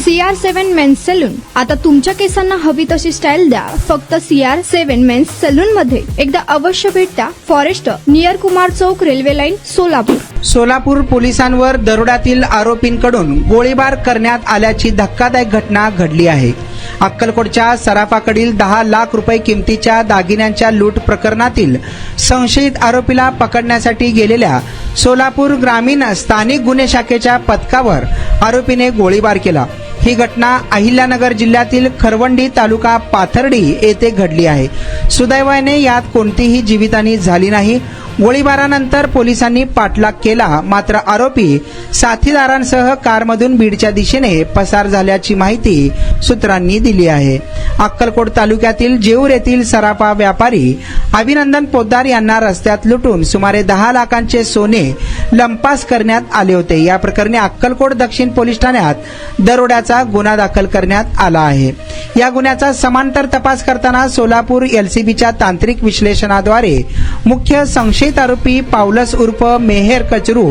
CR7 men's salon. आता तुमच्या केसांना हवी तशी स्टाईल द्या फक्त CR7 मेन्स सलून मध्ये. एकदा अवश्य भेट द्या. फॉरेस्ट नियर कुमार चौक, रेल्वे लाईन, सोलापूर. सोलापूर पोलिसांवर दरोड्यातील आरोपींकडून गोळीबार करण्यात आल्याची धक्कादायक घटना घडली आहे. अक्कलकोटच्या सराफाकडील 10 लाख रुपये किमतीच्या दागिन्यांच्या लूट प्रकरणातील संशयित आरोपीला पकडण्यासाठी गेलेल्या सोलापूर ग्रामीण स्थानिक गुन्हे शाखेच्या पथकावर आरोपीने गोळीबार केला. ही घटना अहिल्यानगर जिल्ह्यातील खरवंडी तालुका पाथर्डी येथे घडली आहे. सुदैवाने यात कोणतीही जीवितहानी झाली नाही. गोळीबारानंतर पोलिसांनी पाठलाग केला, मात्र आरोपी साथीदारांसह कारमधून बीडच्या दिशेने पसार झाल्याची माहिती सूत्रांनी दिली आहे. अक्कलकोट तालुक्यातील जेऊर येथील सराफा व्यापारी अभिनंदन पोद्दार यांना रस्त्यात लुटून सुमारे 10 लाखांचे सोने लंपास करण्यात आले होते. या प्रकरणी अक्कलकोट दक्षिण पोलीस ठाण्यात दरोड्याचा गुन्हा दाखल करण्यात आला आहे. या गुन्ह्याचा समांतर तपास करताना सोलापूर LCBच्या तांत्रिक विश्लेषणाद्वारे मुख्य संशयित आरोपी पावलस उर्फ मेहेर कचरू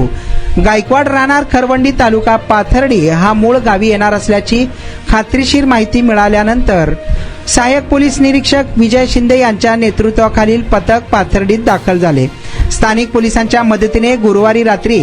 गायकवाड राहणार खरवंडी तालुका पाथर्डी हा मूळ गावी येणार असल्याची खात्रीशीर माहिती मिळाल्यानंतर सहाय्यक पोलीस निरीक्षक विजय शिंदे यांच्या नेतृत्वाखालील पथक पाथर्डीत दाखल झाले. स्थानिक पोलिसांच्या मदतीने गुरुवारी रात्री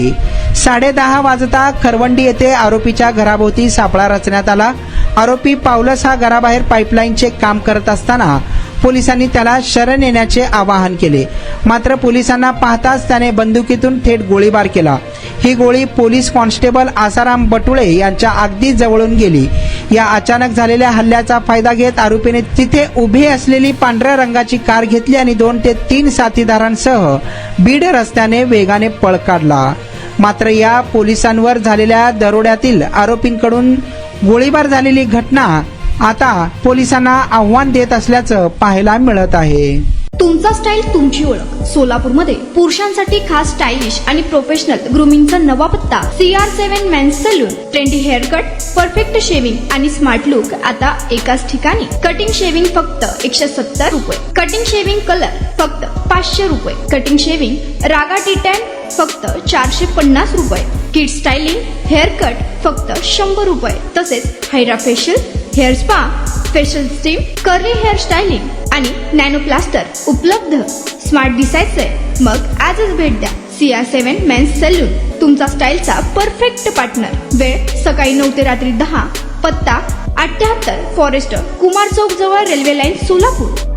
10:30 वाजता खरवंडी येथे आरोपीच्या घराभोवती सापळा रचण्यात आला. आरोपी पावलस हा घराबाहेर पाईपलाईनचे काम करत असताना पोलिसांनी त्याला शरण येण्याचे आवाहन केले, मात्र पोलिसांना पाहताच त्याने बंदुकीतून थेट गोळीबार केला. ही गोळी पोलीस कॉन्स्टेबल आसाराम बटुळे यांच्या अगदी जवळून गेली. या अचानक झालेल्या हल्ल्याचा फायदा घेत आरोपीने तिथे उभी असलेली पांढऱ्या रंगाची कार घेतली आणि 2 ते 3 साथीदारांसह बीड रस्त्याने वेगाने पळ काढला. मात्र या पोलिसांवर झालेल्या दरोड्यातील आरोपींकडून गोळीबार झालेली घटना आता पोलिसांना आव्हान देत असल्याचं पाहायला मिळत आहे. तुमचा स्टाईल तुमची ओळख. सोलापूरमध्ये पुरुषांसाठी खास स्टायलिश आणि प्रोफेशनल ग्रूमिंगचा नवा पत्ता CR7 men's salon. Trendy hair cut, perfect shaving आणि स्मार्ट लुक आता एकाच ठिकाणी. कटिंग शेविंग फक्त 170 रुपये. कटिंग शेविंग कलर फक्त 500 रुपये. कटिंग शेविंग रागा टी10 फक्त 450 रुपये. किड स्टायलिंग हेअर कट फक्त 100 रुपये. तसेच hydra facial, hair spa, facial steam, curly hair styling आणि नॅनो प्लास्टर उपलब्ध. स्मार्ट दिसायचंय मग आजच भेट द्या CR7 मेन्स सलून. तुमचा स्टाईलचा परफेक्ट पार्टनर. वेळ सकाळी 9 ते रात्री 10. पत्ता 78 फॉरेस्ट कुमार चौक जवळ, रेल्वे लाईन, सोलापूर.